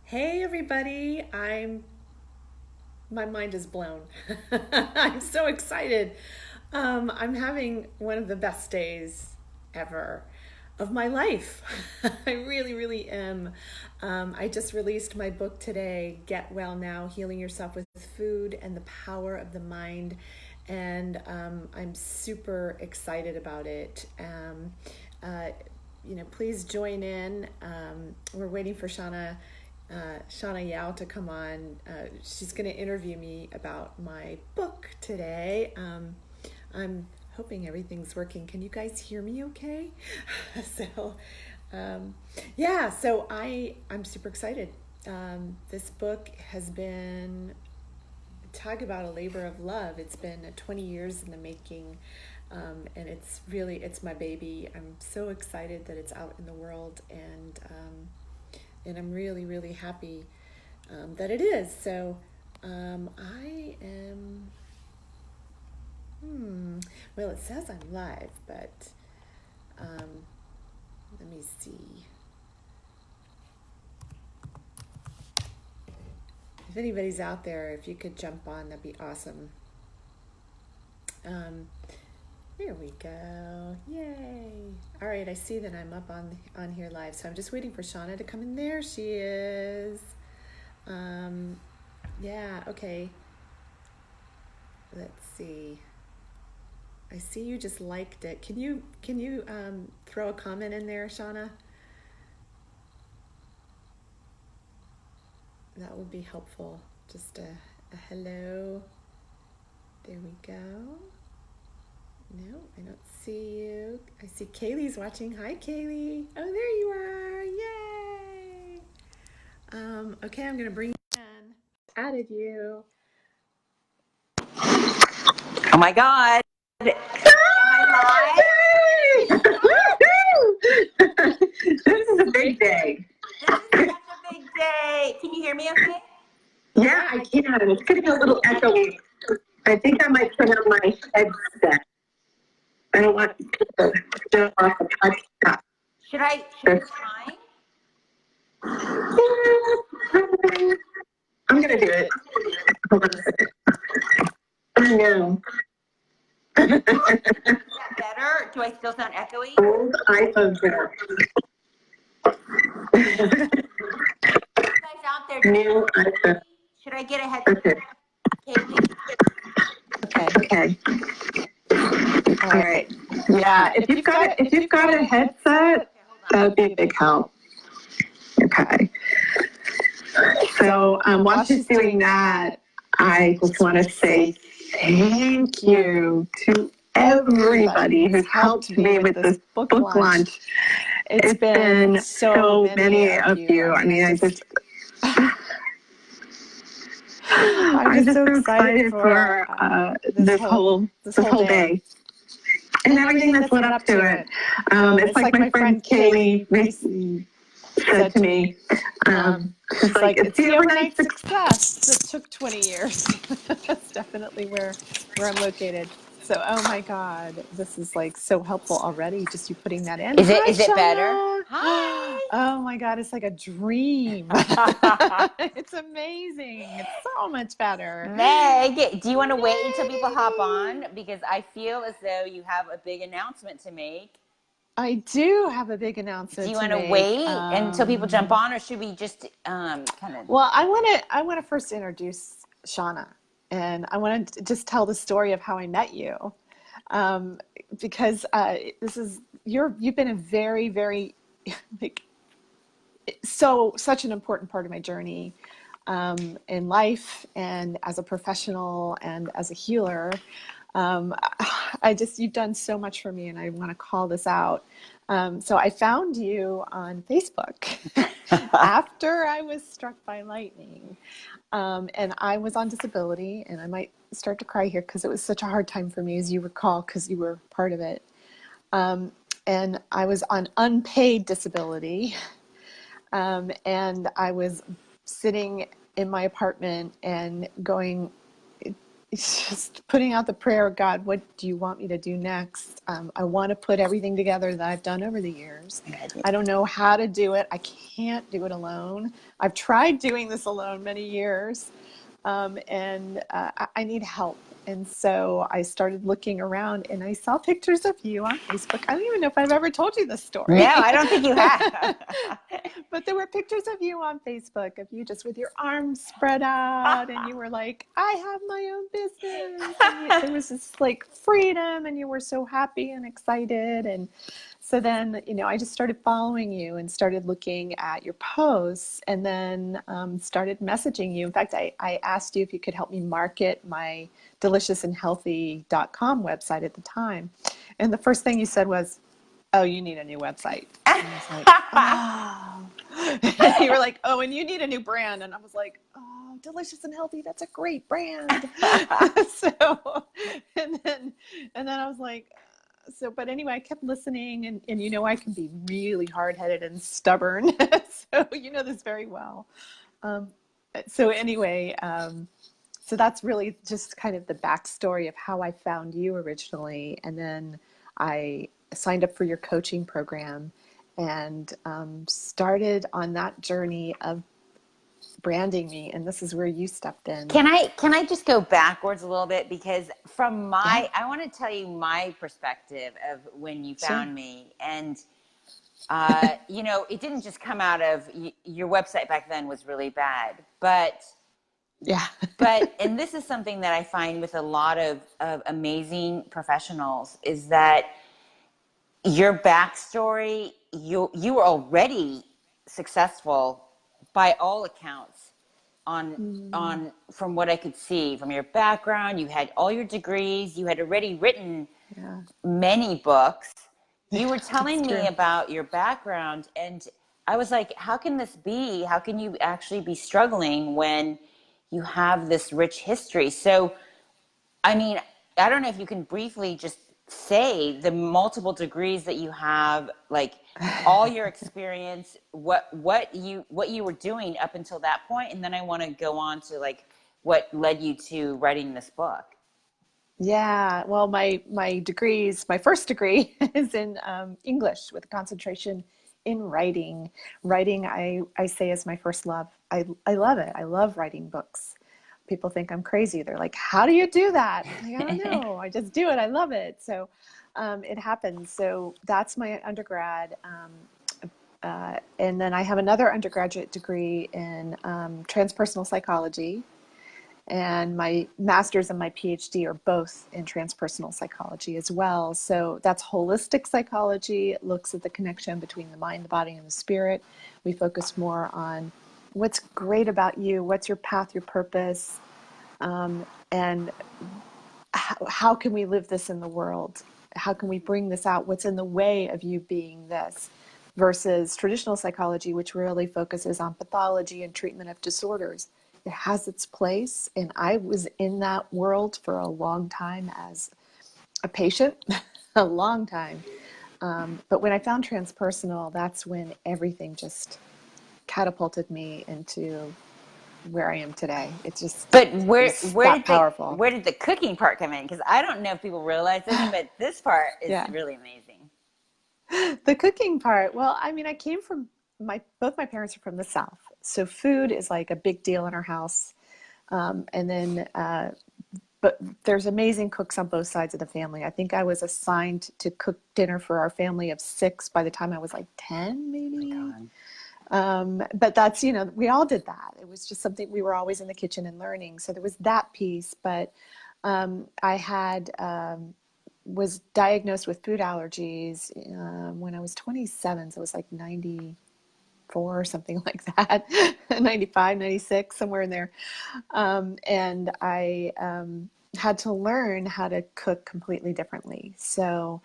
Hey everybody, my mind is blown. I'm so excited. I'm having one of the best days ever of my life. I really, really am. I just released my book today, Get Well Now, Healing Yourself with Food and the Power of the Mind. And I'm super excited about it. Uh, please join in. We're waiting for Shana Yao to come on. She's going to interview me about my book today. I'm hoping everything's working. Can you guys hear me okay? so, I'm super excited. This book has been, talk about a labor of love. It's been 20 years in the making. And it's my baby. I'm so excited that it's out in the world, and I'm really, really happy that it is. So I am, well, it says I'm live, but let me see. If anybody's out there, if you could jump on, that'd be awesome. There we go. Yay. All right, I see that I'm up on here live. So I'm just waiting for Shana to come in. There she is. Yeah, okay. Let's see. I see you just liked it. Can you throw a comment in there, Shana? That would be helpful. Just a hello. There we go. No, I don't see you. I see Kaylee's watching. Hi, Kaylee. Oh, there you are. Yay. Okay, I'm going to bring you in. Added you. Oh my God. Am I live? This is a big day. This is such a big day. Can you hear me okay? Yeah, I can. It's going to be a little echoey. I think I might turn on my headset. I don't want to turn off the podcast. Should I try? I'm going to do it. Hold on a second. I know. Is that better? Do I still sound echoey? Old iPhone here. You guys out there? New iPhone. Should I get a headset? Okay. Okay. All right. Yeah, if you've got a headset, that would be a big help. Okay. So while she's doing that, I just want to say thank you to everybody who's helped me with this book launch. It's been so many of you. I mean, I'm just so excited for this whole day and everything that's led up to it. It's like my friend Kaylee recently said to me, she's like, it's the overnight success That took 20 years. That's definitely where I'm located. So, oh my God, this is like so helpful already. Just you putting that in. Is it better? Hi. Oh my God, it's like a dream. It's amazing. It's so much better. Meg, do you want to wait until people hop on? Because I feel as though you have a big announcement to make. I do have a big announcement. Do you want to wait until people jump on, or should we just kind of? Well, I want to first introduce Shana, and I want to just tell the story of how I met you, because you've been a very, very like such an important part of my journey in life and as a professional and as a healer. You've done so much for me, and I want to call this out. So I found you on Facebook after I was struck by lightning. And I was on disability, and I might start to cry here because it was such a hard time for me, as you recall, because you were part of it. And I was on unpaid disability. And I was sitting in my apartment and going just putting out the prayer, God, what do you want me to do next? I want to put everything together that I've done over the years. I don't know how to do it. I can't do it alone. I've tried doing this alone many years, and I need help. And so I started looking around and I saw pictures of you on Facebook. I don't even know if I've ever told you this story. No, I don't think you have. But there were pictures of you on Facebook of you just with your arms spread out, and you were like, I have my own business. And there was this like freedom, and you were so happy and excited. And so then, I just started following you and started looking at your posts, and then started messaging you. In fact, I asked you if you could help me market my deliciousandhealthy.com website at the time. And the first thing you said was, oh, you need a new website. And I was like, oh. And you were like, oh, and you need a new brand. And I was like, oh, Delicious and Healthy, that's a great brand. So, and then I was like, but anyway, I kept listening, and I can be really hard-headed and stubborn. So you know this very well. So anyway, so that's really just kind of the backstory of how I found you originally. And then I signed up for your coaching program and started on that journey of branding me. And this is where you stepped in. Can I just go backwards a little bit? Because from I want to tell you my perspective of when you found me. And, it didn't just come out of your website back then was really bad, but and this is something that I find with a lot of amazing professionals is that your backstory, you were already successful by all accounts on from what I could see from your background. You had all your degrees, you had already written many books. You were telling me about your background, and I was like, how can this be? How can you actually be struggling when you have this rich history? So, I mean, I don't know if you can briefly just say the multiple degrees that you have, like all your experience, what you were doing up until that point, and then I want to go on to like what led you to writing this book. Yeah, well, my degrees, my first degree is in English with a concentration in writing. Writing, I say, is my first love. I love it. I love writing books. People think I'm crazy. They're like, how do you do that? I'm like, I don't know. I just do it. I love it. So it happens. So that's my undergrad. And then I have another undergraduate degree in transpersonal psychology. And my master's and my PhD are both in transpersonal psychology as well. So that's holistic psychology. It looks at the connection between the mind, the body, and the spirit. We focus more on what's great about you, what's your path, your purpose, and how can we live this in the world? How can we bring this out? What's in the way of you being this? Versus traditional psychology, which really focuses on pathology and treatment of disorders. It has its place, and I was in that world for a long time as a patient, a long time. But when I found transpersonal, that's when everything just catapulted me into where I am today. It's just where powerful. Where did the cooking part come in? Because I don't know if people realize this, but this part is really amazing. The cooking part. Well, I mean, I came from both my parents are from the South. So food is like a big deal in our house. And then, but there's amazing cooks on both sides of the family. I think I was assigned to cook dinner for our family of 6 by the time I was like 10, maybe. But that's, we all did that. It was just something we were always in the kitchen and learning. So there was that piece. But I was diagnosed with food allergies when I was 27. So it was like 94 or something like that, 95, 96, somewhere in there. And I had to learn how to cook completely differently. So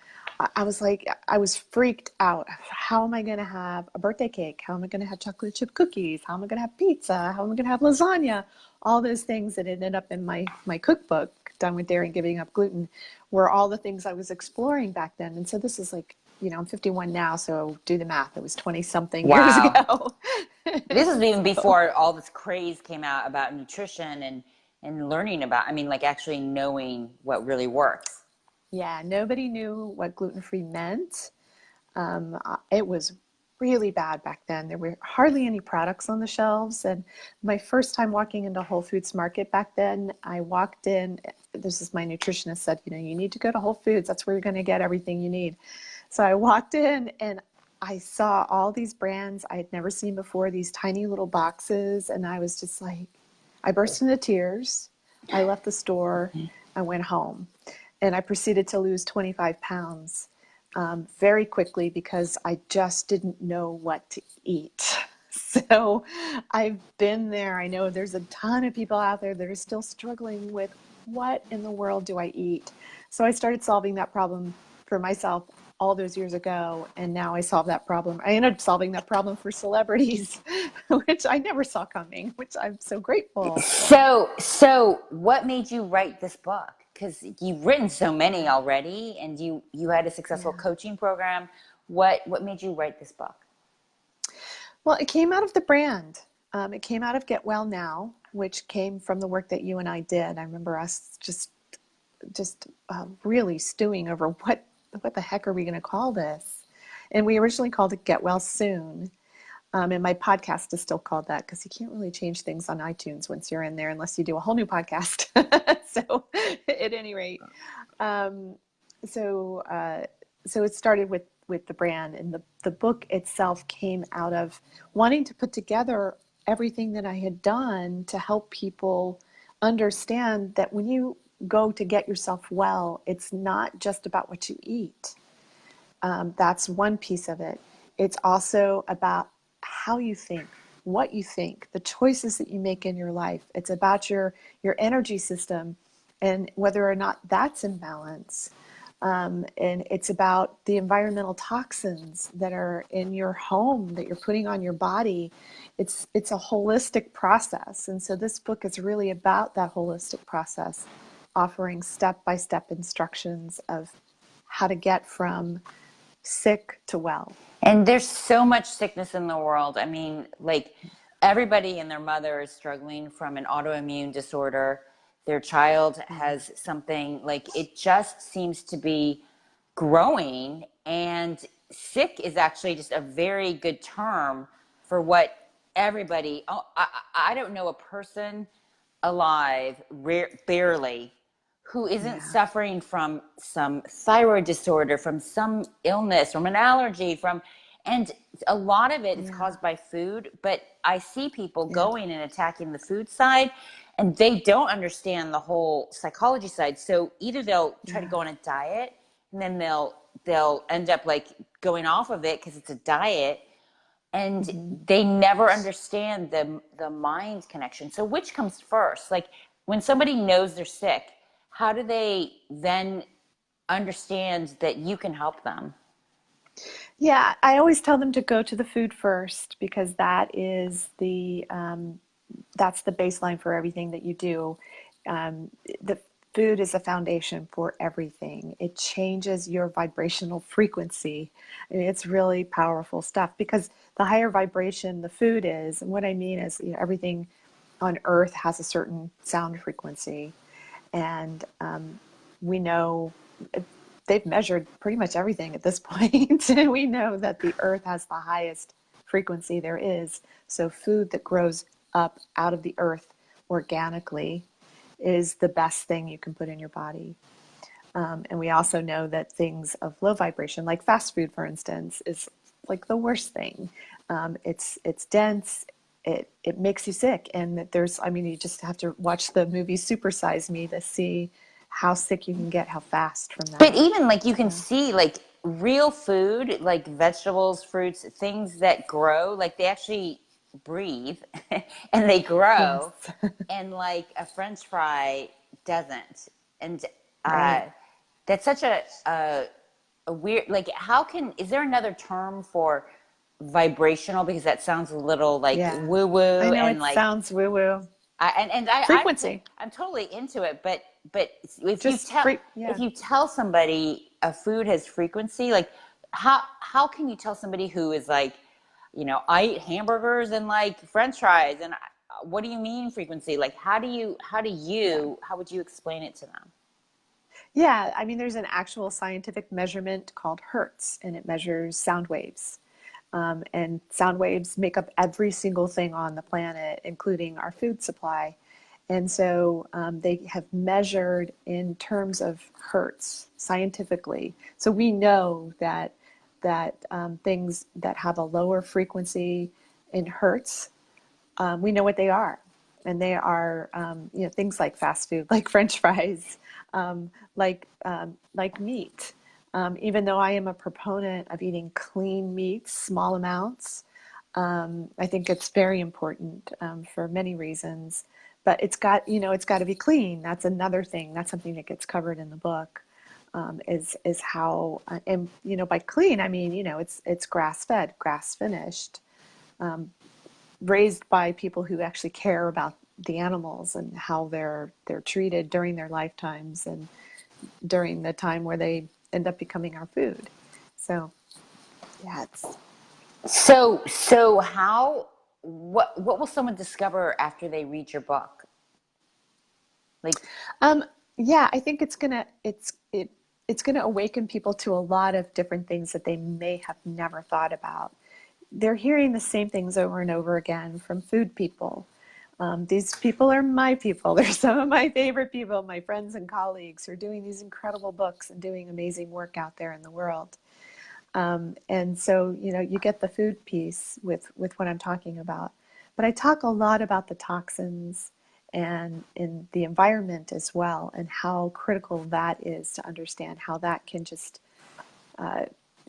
I was like, I was freaked out. How am I going to have a birthday cake? How am I going to have chocolate chip cookies? How am I going to have pizza? How am I going to have lasagna? All those things that ended up in my cookbook, Done with Dairy and Giving Up Gluten, were all the things I was exploring back then. And so this is like, I'm 51 now, so do the math. It was 20-something years ago. This was even before all this craze came out about nutrition and and learning about, I mean, like actually knowing what really works. Yeah, nobody knew what gluten-free meant. It was really bad back then. There were hardly any products on the shelves. And my first time walking into Whole Foods Market back then, I walked in. This is my nutritionist said, you need to go to Whole Foods. That's where you're going to get everything you need. So I walked in and I saw all these brands I had never seen before, these tiny little boxes. And I was just like, I burst into tears. I left the store. I went home. And I proceeded to lose 25 pounds very quickly because I just didn't know what to eat. So I've been there. I know there's a ton of people out there that are still struggling with what in the world do I eat? So I started solving that problem for myself all those years ago. And now I solve that problem. I ended up solving that problem for celebrities, which I never saw coming, which I'm so grateful for. So what made you write this book? Because you've written so many already, and you had a successful Yeah. coaching program. What made you write this book? Well, it came out of the brand. It came out of Get Well Now, which came from the work that you and I did. I remember us just really stewing over what the heck are we going to call this? And we originally called it Get Well Soon. And my podcast is still called that because you can't really change things on iTunes once you're in there unless you do a whole new podcast. So at any rate, um, so so it started with the brand, and the book itself came out of wanting to put together everything that I had done to help people understand that when you go to get yourself well, it's not just about what you eat. That's one piece of it. It's also about how you think, what you think, the choices that you make in your life. It's about your energy system and whether or not that's in balance. And it's about the environmental toxins that are in your home that you're putting on your body. It's a holistic process. And so this book is really about that holistic process, offering step-by-step instructions of how to get from sick to well. And there's so much sickness in the world. I mean, like everybody and their mother is struggling from an autoimmune disorder. Their child has something, like it just seems to be growing. And sick is actually just a very good term for what everybody, I don't know a person alive, barely, who isn't Yeah. suffering from some thyroid disorder, from some illness, from an allergy, and a lot of it is caused by food. But I see people going and attacking the food side, and they don't understand the whole psychology side. So either they'll try to go on a diet, and then they'll end up like going off of it because it's a diet, and they never understand the mind connection. So which comes first? Like when somebody knows they're sick, how do they then understand that you can help them? Yeah, I always tell them to go to the food first because that is that's the baseline for everything that you do. The food is a foundation for everything. It changes your vibrational frequency. I mean, it's really powerful stuff because the higher vibration the food is, and what I mean is, everything on Earth has a certain sound frequency, and we know they've measured pretty much everything at this point, and we know that the Earth has the highest frequency there is. So food that grows up out of the earth organically is the best thing you can put in your body. And we also know that things of low vibration, like fast food, for instance, is like the worst thing. It's dense. It makes you sick. And I mean, you just have to watch the movie Super Size Me to see how sick you can get, how fast from But that. even like you can see like real food, like vegetables, fruits, things that grow, like they actually breathe and they Yes. grow, and like a French fry doesn't. And Right. that's such a weird, like is there another term for vibrational, because that sounds a little like Yeah. woo I woo, know and it like sounds woo-woo. I'm Frequency. I'm totally into it, but if you Just tell free. Yeah. somebody a food has frequency, like how can you tell somebody who is like, I eat hamburgers and like French fries, and what do you mean frequency? Like, how would you explain it to them? Yeah, I mean, there's an actual scientific measurement called Hertz, and it measures sound waves. And sound waves make up every single thing on the planet, including our food supply. And so they have measured in terms of hertz scientifically. So we know that things that have a lower frequency in hertz, we know what they are, and they are things like fast food, like French fries, like meat. Even though I am a proponent of eating clean meats, small amounts, I think it's very important for many reasons. But it's got to be clean. That's another thing. That's something that gets covered in the book. Is how and by clean I mean it's grass fed, grass finished, raised by people who actually care about the animals and how they're treated during their lifetimes and during the time where they end up becoming our food. So yeah, it's So how what will someone discover after they read your book? Like, um yeah, I think it's gonna awaken people to a lot of different things that they may have never thought about. They're hearing the same things over and over again from food people. These people are my people. They're some of my favorite people, my friends and colleagues who are doing these incredible books and doing amazing work out there in the world. And so, you get the food piece with what I'm talking about. But I talk a lot about the toxins and in the environment as well, and how critical that is to understand how that can just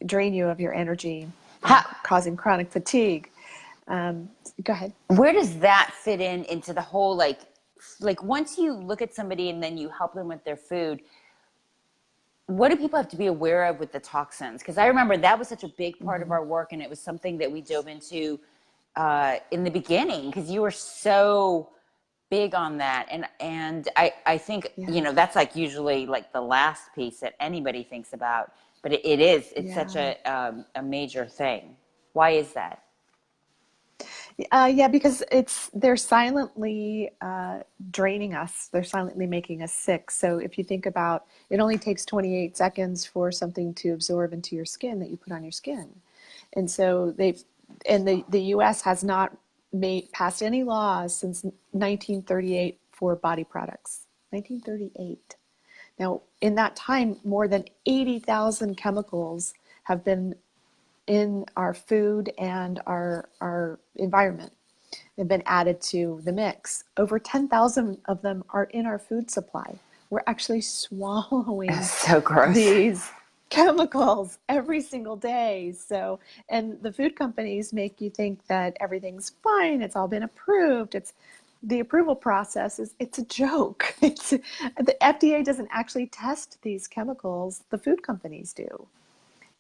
drain you of your energy, how, causing chronic fatigue. Go ahead. where does that fit into the whole, like once you look at somebody and then you help them with their food, what do people have to be aware of with the toxins? Because I remember that was such a big part of Mm-hmm. our work, and it was something that we dove into in the beginning, because you were so big on that. And I think, Yeah. that's like usually like the last piece that anybody thinks about, but it's such Yeah. a major thing. Why is that? Yeah, because they're silently draining us. They're silently making us sick. So if you think about it, only takes 28 seconds for something to absorb into your skin that you put on your skin. And so the U.S. has not passed any laws since 1938 for body products. 1938. Now, in that time, more than 80,000 chemicals have been in our food and our environment. They've been added to the mix. Over 10,000 of them are in our food supply. We're actually swallowing So gross. these chemicals every single day. So, and the food companies make you think that everything's fine. It's all been approved. The approval process it's a joke. The FDA doesn't actually test these chemicals. The food companies do.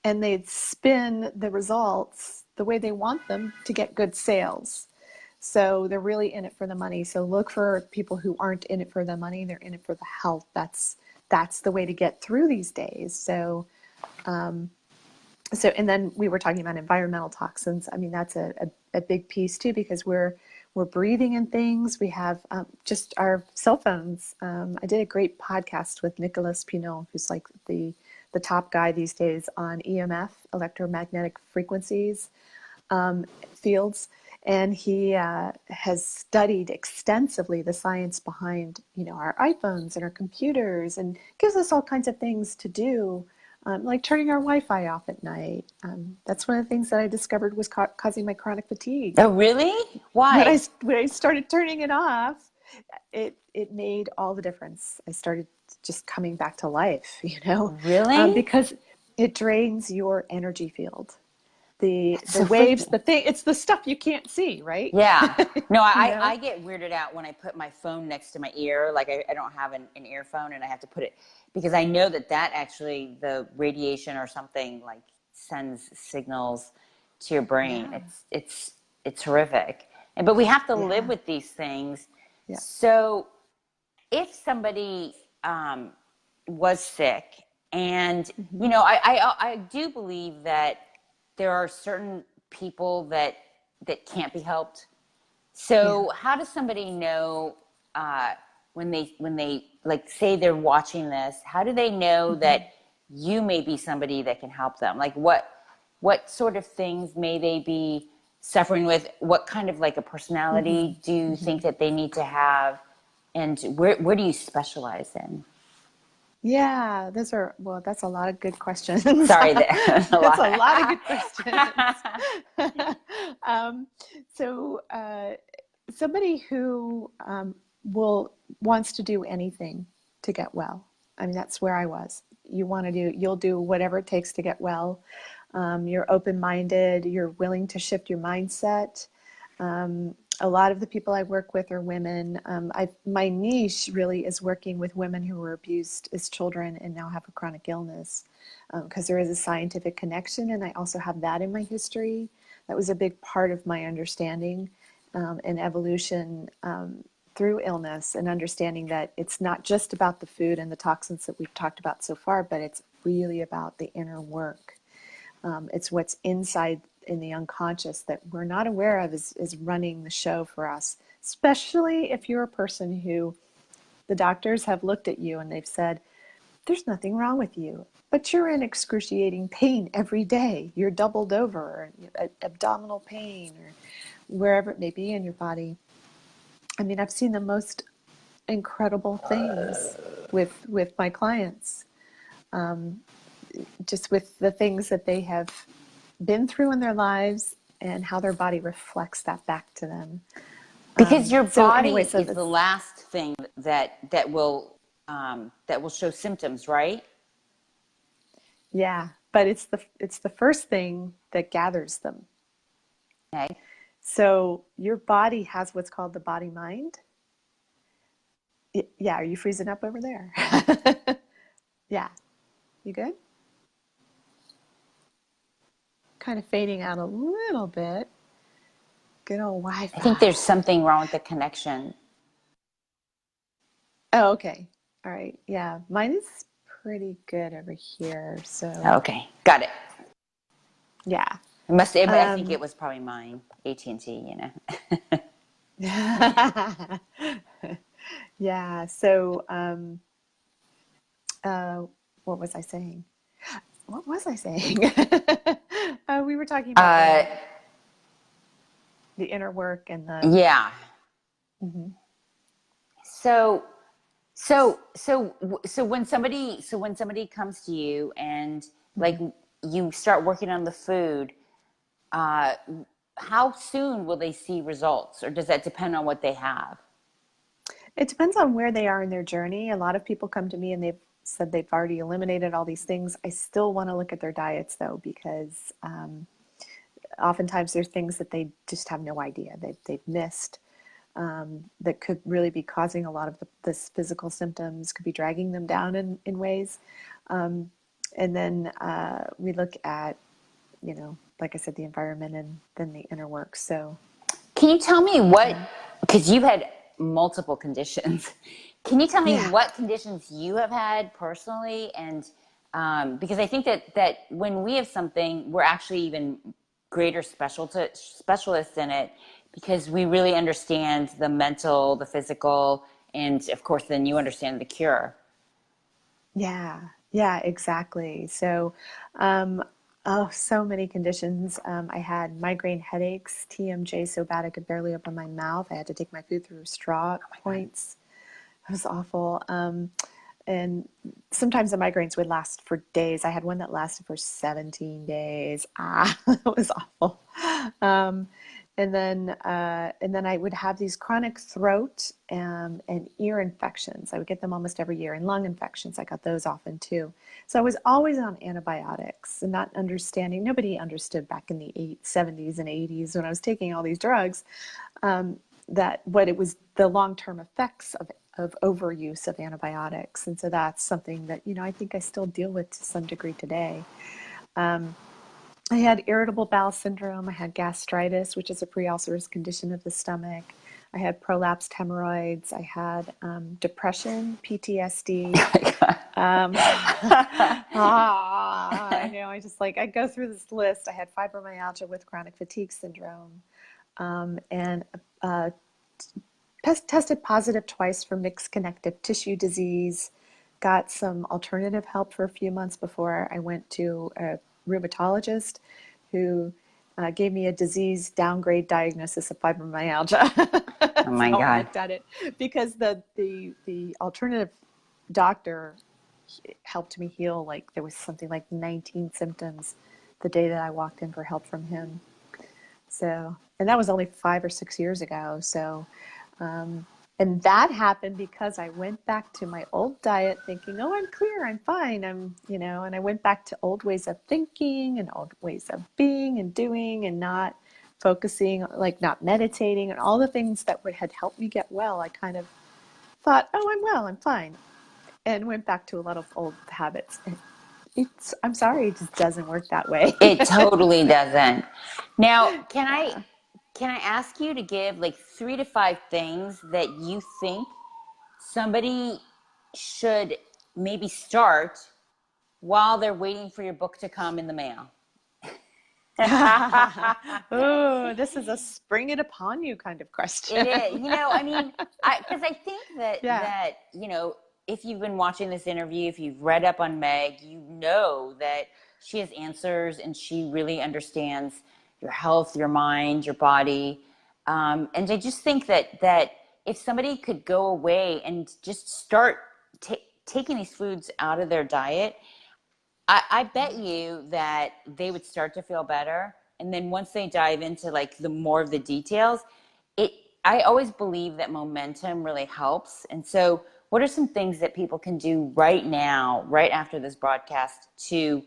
And they'd spin the results the way they want them to get good sales. So they're really in it for the money. So look for people who aren't in it for the money. They're in it for the health. That's the way to get through these days. And then we were talking about environmental toxins. I mean, that's a big piece too, because we're breathing in things. We have just our cell phones. I did a great podcast with Nicolas Pineau, who's like the top guy these days on EMF, electromagnetic frequencies, fields. And he has studied extensively the science behind, our iPhones and our computers, and gives us all kinds of things to do, like turning our Wi-Fi off at night. That's one of the things that I discovered was causing my chronic fatigue. Oh, really? Why? When I started turning it off, it made all the difference. I started just coming back to life, Really? because it drains your energy field. The So waves, freaky. it's the stuff you can't see, right? Yeah. No, You know? I get weirded out when I put my phone next to my ear. Like I don't have an earphone, and I have to put it, because I know that actually the radiation or something like sends signals to your brain. Yeah. It's horrific. But we have to live Yeah. with these things. Yeah. So if somebody was sick, and I do believe that there are certain people that can't be helped. So how does somebody know when they like say they're watching this? How do they know that you may be somebody that can help them? Like what sort of things may they be suffering with? What kind of like a personality do you think that they need to have? And where do you specialize in? Yeah, that's a lot of good questions. Sorry, that a That's lot. a lot of good questions. So, somebody who wants to do anything to get well. I mean, that's where I was. You'll do whatever it takes to get well. You're open-minded. You're willing to shift your mindset. A lot of the people I work with are women. My niche really is working with women who were abused as children and now have a chronic illness, because there is a scientific connection, and I also have that in my history. That was a big part of my understanding and evolution through illness, and understanding that it's not just about the food and the toxins that we've talked about so far, but it's really about the inner work. It's what's inside in the unconscious that we're not aware of is running the show for us, especially if you're a person who the doctors have looked at you and they've said, there's nothing wrong with you, but you're in excruciating pain every day. You're doubled over, or abdominal pain, or wherever it may be in your body. I mean, I've seen the most incredible things with my clients, just with the things that they have been through in their lives and how their body reflects that back to them. Because your body so is the last thing that will show symptoms, right? Yeah, but it's the first thing that gathers them. Okay. So your body has what's called the body mind. Yeah, are you freezing up over there? Yeah, you good? Kind of fading out a little bit. Good old Wi-Fi. I think there's something wrong with the connection. Oh, okay. All right. Yeah, mine is pretty good over here. So Okay, got it. yeah. I think it was probably mine, AT&T, Yeah. So what was I saying? What was I saying? We were talking about the inner work and the yeah. Mm-hmm. So when somebody comes to you and like you start working on the food, how soon will they see results, or does that depend on what they have? It depends on where they are in their journey. A lot of people come to me and they've said they've already eliminated all these things. I still want to look at their diets though, because oftentimes there's things that they just have no idea they've missed, that could really be causing a lot of this physical symptoms, could be dragging them down in ways. And then we look at, like I said, the environment and then the inner work. So can you tell me because you've had multiple conditions, can you tell me what conditions you have had personally? And because I think that when we have something, we're actually even greater specialists in it, because we really understand the mental, the physical, and of course then you understand the cure. Yeah, exactly. So so many conditions. I had migraine headaches, TMJ so bad I could barely open my mouth. I had to take my food through straw points. It was awful. And sometimes the migraines would last for days. I had one that lasted for 17 days. It was awful. And then I would have these chronic throat and ear infections. I would get them almost every year, and lung infections. I got those often too. So I was always on antibiotics and not understanding. Nobody understood back in the 70s and 80s when I was taking all these drugs, that what it was, the long-term effects of overuse of antibiotics. And so that's something that, I think I still deal with to some degree today. I had irritable bowel syndrome. I had gastritis, which is a pre-ulcerous condition of the stomach. I had prolapsed hemorrhoids. I had depression, PTSD. I go through this list. I had fibromyalgia with chronic fatigue syndrome. and tested positive twice for mixed connective tissue disease. Got some alternative help for a few months before I went to a rheumatologist who gave me a disease downgrade diagnosis of fibromyalgia. Oh my So I God. looked at it because the alternative doctor helped me heal, like there was something like 19 symptoms the day that I walked in for help from him. So, and that was only 5 or 6 years ago. So, and that happened because I went back to my old diet thinking, oh, I'm clear, I'm fine, and I went back to old ways of thinking and old ways of being and doing and not focusing, like not meditating and all the things that had helped me get well. I kind of thought, oh, I'm well, I'm fine, and went back to a lot of old habits. I'm sorry, it just doesn't work that way. It totally doesn't. Now, Yeah. can I ask you to give like 3 to 5 things that you think somebody should maybe start while they're waiting for your book to come in the mail? Oh, this is a spring it upon you kind of question. It is. I mean, because I think Yeah. that, if you've been watching this interview, if you've read up on Meg, you know that she has answers and she really understands your health, your mind, your body. And I just think that if somebody could go away and just start taking these foods out of their diet, I bet you that they would start to feel better. And then once they dive into like the more of the details, it I always believe that momentum really helps. And so what are some things that people can do right now, right after this broadcast to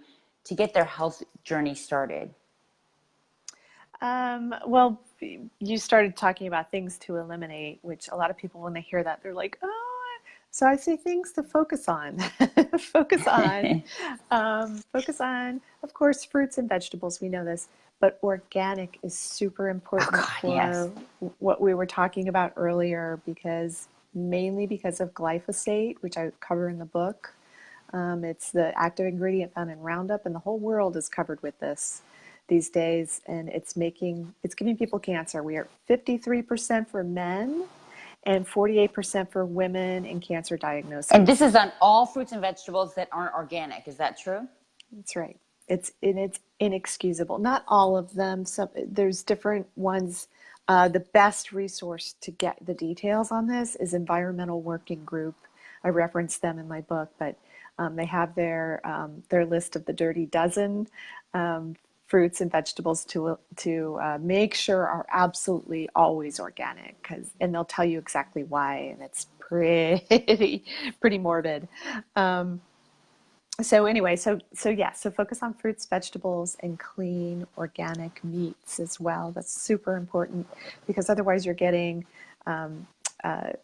get their health journey started? Well, you started talking about things to eliminate, which a lot of people, when they hear that, they're like, oh, so I say things to focus on. Focus on, focus on, of course, fruits and vegetables. We know this, but organic is super Oh important God, yes. for what we were talking about earlier, mainly because of glyphosate, which I cover in the book. It's the active ingredient found in Roundup, and the whole world is covered with this these days, and it's giving people cancer. We are 53% for men and 48% for women in cancer And this diagnoses. is on all fruits and vegetables that aren't organic. Is that true? That's right. It's inexcusable. Not all of them. There's different ones. The best resource to get the details on this is Environmental Working Group. I reference them in my book, but they have their list of the dirty dozen fruits and vegetables to make sure are absolutely always organic, and they'll tell you exactly why, and it's pretty morbid. So anyway, so focus on fruits, vegetables, and clean organic meats as well. That's super important because otherwise you're getting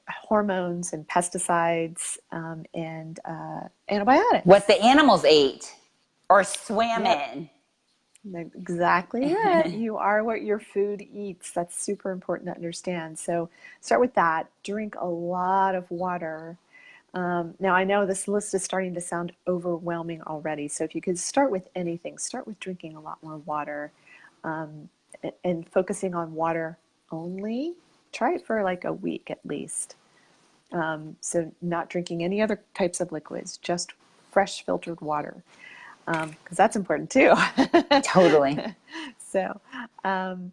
hormones and pesticides and What antibiotics. the animals ate or swam Yep, in. exactly right. You are what your food eats. That's super important to understand. So start with that. Drink a lot of water. Now, I know this list is starting to sound overwhelming already, so if you could start with anything, start with drinking a lot more water um, and focusing on water only. Try it for like a week at least. So, not drinking any other types of liquids, just fresh filtered water, because that's important too. Totally. So, um,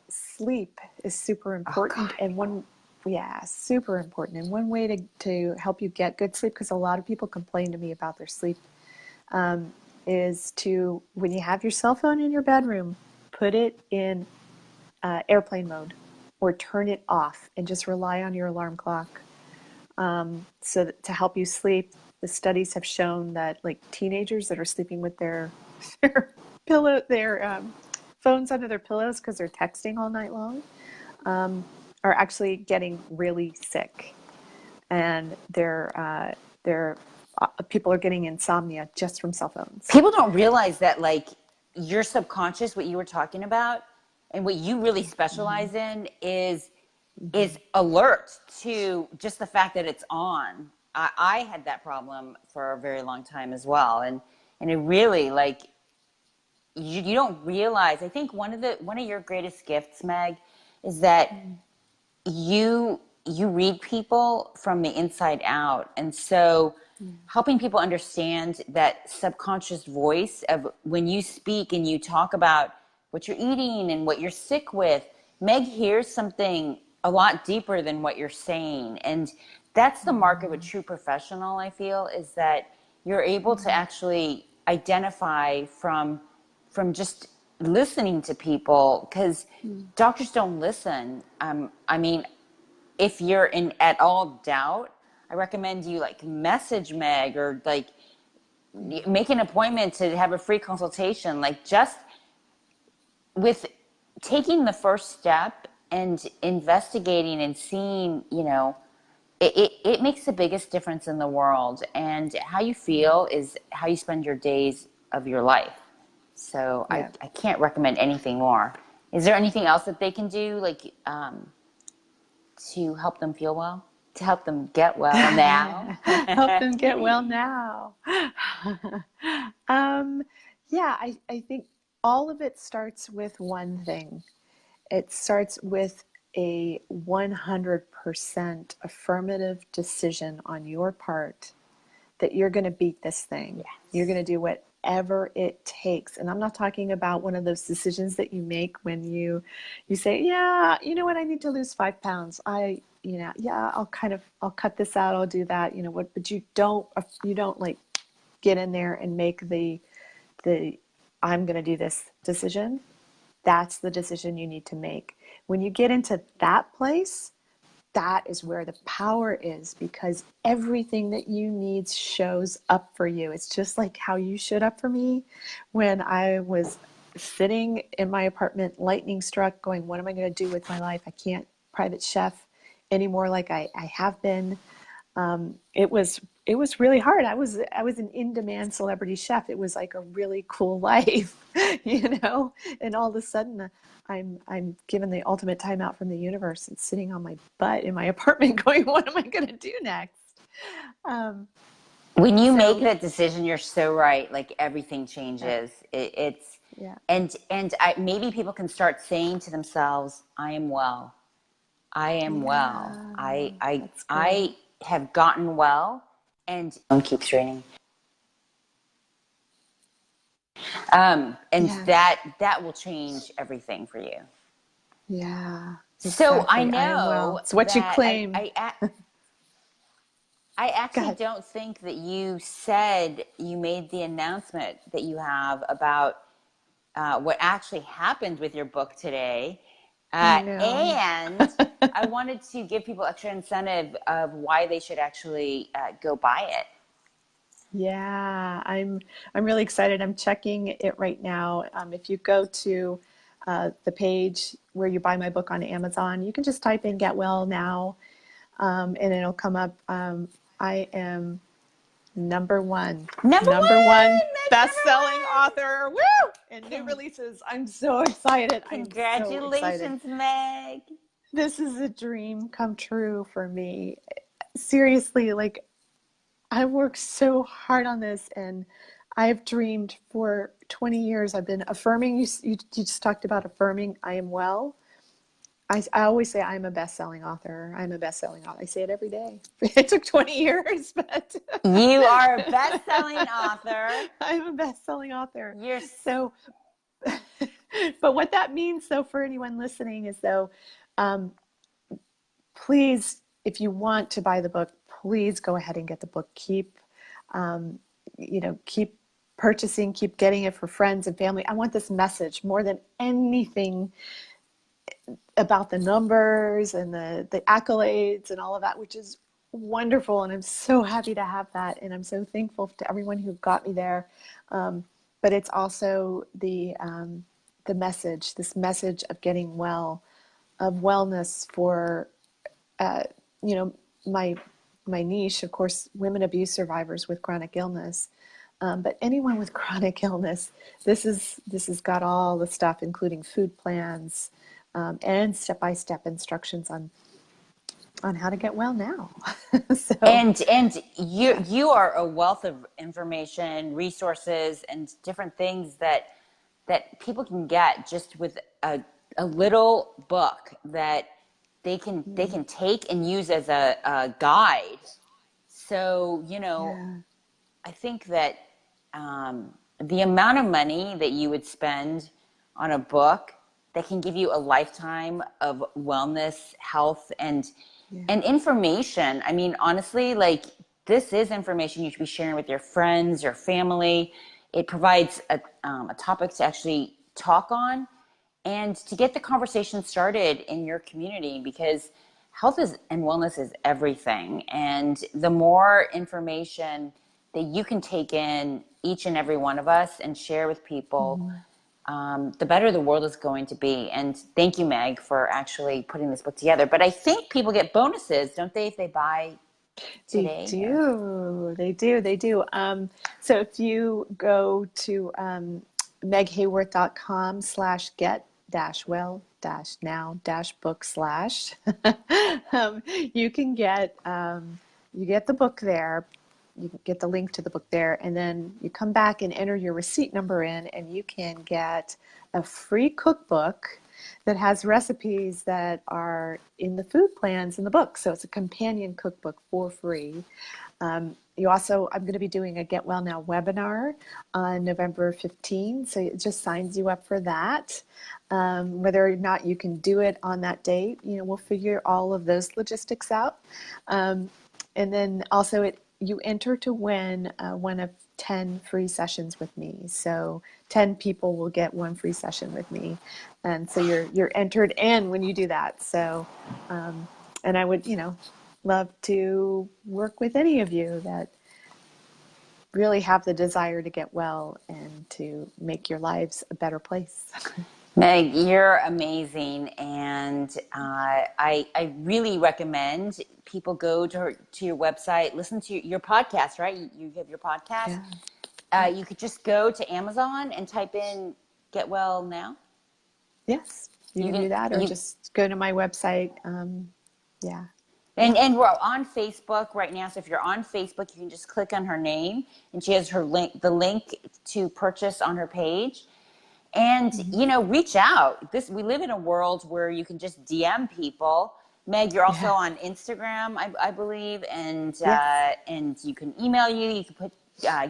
sleep is super Oh important, God. and super important. And one way to help you get good sleep, because a lot of people complain to me about their sleep, is to, when you have your cell phone in your bedroom, put it in airplane mode or turn it off and just rely on your alarm clock. So that, to help you sleep, the studies have shown that like teenagers that are sleeping with their phones under their pillows because they're texting all night long, are actually getting really sick, and they're people are getting insomnia just from cell phones. People don't realize that like your subconscious, what you were talking about, and what you really Mm-hmm. specialize in Mm-hmm. is alert to just the fact that it's on. I had that problem for a very long time as well, and it really like you don't realize. I think one of your greatest gifts, Meg, is that you read people from the inside out. And so helping people understand that subconscious voice of when you speak and you talk about what you're eating and what you're sick with, Meg hears something a lot deeper than what you're saying. And that's the mark of a true professional, I feel, is that you're able to actually identify from just listening to people, because doctors don't listen. I mean, if you're in at all doubt, I recommend you like message Meg, or like make an appointment to have a free consultation. Like, just with taking the first step and investigating and seeing, it makes the biggest difference in the world. And how you feel is how you spend your days of your life. So I can't recommend anything more. Is there anything else that they can do, like, to help them feel well, to help them get well now? Help them get well now. I think all of it starts with one thing. It starts with a 100% affirmative decision on your part that you're going to beat this thing. Yes. You're going to do whatever it takes. And I'm not talking about one of those decisions that you make when you say, yeah, you know what, I need to lose 5 pounds. I'll cut this out. I'll do that. But you don't like get in there and make the I'm going to do this decision. That's the decision you need to make. When you get into that place, that is where the power is, because everything that you need shows up for you. It's just like how you showed up for me when I was sitting in my apartment, lightning struck, going, what am I going to do with my life? I can't private chef anymore like I have been. It was really hard. I was an in-demand celebrity chef. It was like a really cool life, and all of a sudden I'm given the ultimate timeout from the universe and sitting on my butt in my apartment going, what am I going to do next? When you make that decision, you're so right. Like, everything changes. Maybe people can start saying to themselves, I am well. I am well. I have gotten well, and keeps raining. That will change everything for you. Yeah. Exactly. So I know it's what you claim. I actually don't think that you made the announcement that you have about what actually happened with your book today. And I wanted to give people extra incentive of why they should actually go buy it. Yeah, I'm really excited. I'm checking it right now. If you go to the page where you buy my book on Amazon, you can just type in "Get Well Now," and it'll come up. I am number one best-selling author. Woo! And new releases. I'm so excited. Congratulations, Meg. This is a dream come true for me. Seriously, like, I worked so hard on this, and I've dreamed for 20 years. I've been affirming. You just talked about affirming. I am well. I always say I'm a best-selling author. I'm a best-selling author. I say it every day. It took 20 years, but you are a best-selling author. I'm a best-selling author. But what that means, though, for anyone listening is, though, please, if you want to buy the book, please go ahead and get the book. Keep purchasing, keep getting it for friends and family. I want this message more than anything about the numbers and the accolades and all of that, which is wonderful. And I'm so happy to have that. And I'm so thankful to everyone who got me there. But it's also the message, this message of getting well, of wellness for, my niche, of course, women abuse survivors with chronic illness. But anyone with chronic illness, this has got all the stuff, including food plans, and step-by-step instructions on how to get well now. And you are a wealth of information, resources, and different things that that people can get just with a little book that they can take and use as a guide. So, I think that the amount of money that you would spend on a book that can give you a lifetime of wellness, health, and information. I mean, honestly, like, this is information you should be sharing with your friends, your family. It provides a topic to actually talk on and to get the conversation started in your community, because health is and wellness is everything. And the more information that you can take in, each and every one of us, and share with people, the better the world is going to be. And thank you, Meg, for actually putting this book together. But I think people get bonuses, don't they, if they buy today? They do. So if you go to meghaworth.com/get-well-now-book/ you can get you get the book there. You can get the link to the book there, and then you come back and enter your receipt number in, and you can get a free cookbook that has recipes that are in the food plans in the book. So it's a companion cookbook for free. I'm going to be doing a Get Well Now webinar on November 15. So it just signs you up for that. Whether or not you can do it on that date, we'll figure all of those logistics out. And then also you enter to win one of 10 free sessions with me. So 10 people will get one free session with me. And so you're entered in when you do that. So, and I would, love to work with any of you that really have the desire to get well and to make your lives a better place. Meg, you're amazing, and I really recommend people go to your website, listen to your podcast, right? You have your podcast. Yeah. You could just go to Amazon and type in Get Well Now. Yes, you can do that, or just go to my website. Yeah. And we're on Facebook right now. So if you're on Facebook, you can just click on her name, and she has the link to purchase on her page. And, reach out. We live in a world where you can just DM people. Meg, you're also on Instagram, I believe, and and you can email you. You can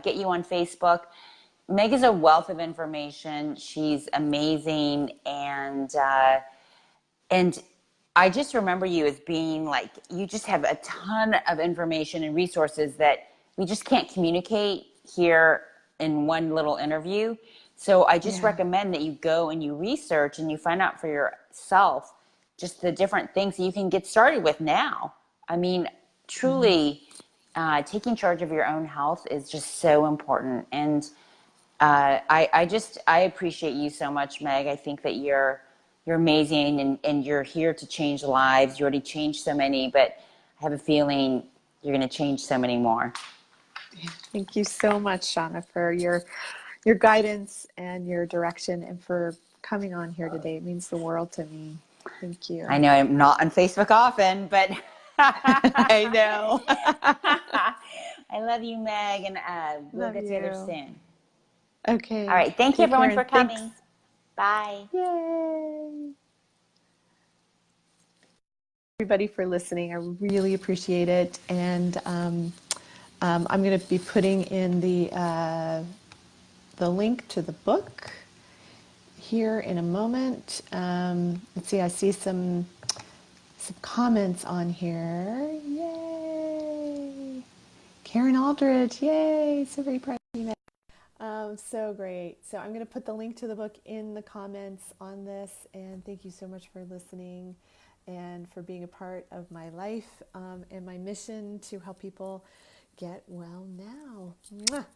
get you on Facebook. Meg is a wealth of information. She's amazing, and I just remember you as being like, you just have a ton of information and resources that we just can't communicate here in one little interview. So I just recommend that you go and you research and you find out for yourself just the different things that you can get started with now. I mean, truly, taking charge of your own health is just so important. And I appreciate you so much, Meg. I think that you're amazing, and you're here to change lives. You already changed so many, but I have a feeling you're going to change so many more. Thank you so much, Shana, for your guidance and your direction, and for coming on here today. It means the world to me. Thank you. I know I'm not on Facebook often, but I know. I love you, Meg, and we'll get together soon. Okay. All right. Thank you, everyone, for coming. Thanks. Bye. Yay. Everybody for listening. I really appreciate it. And I'm going to be putting in the link to the book here in a moment. Let's see, I see some comments on here. Yay! Karen Aldridge, yay! So very proud of you. So great. So I'm going to put the link to the book in the comments on this. And thank you so much for listening and for being a part of my life and my mission to help people get well now. Mwah.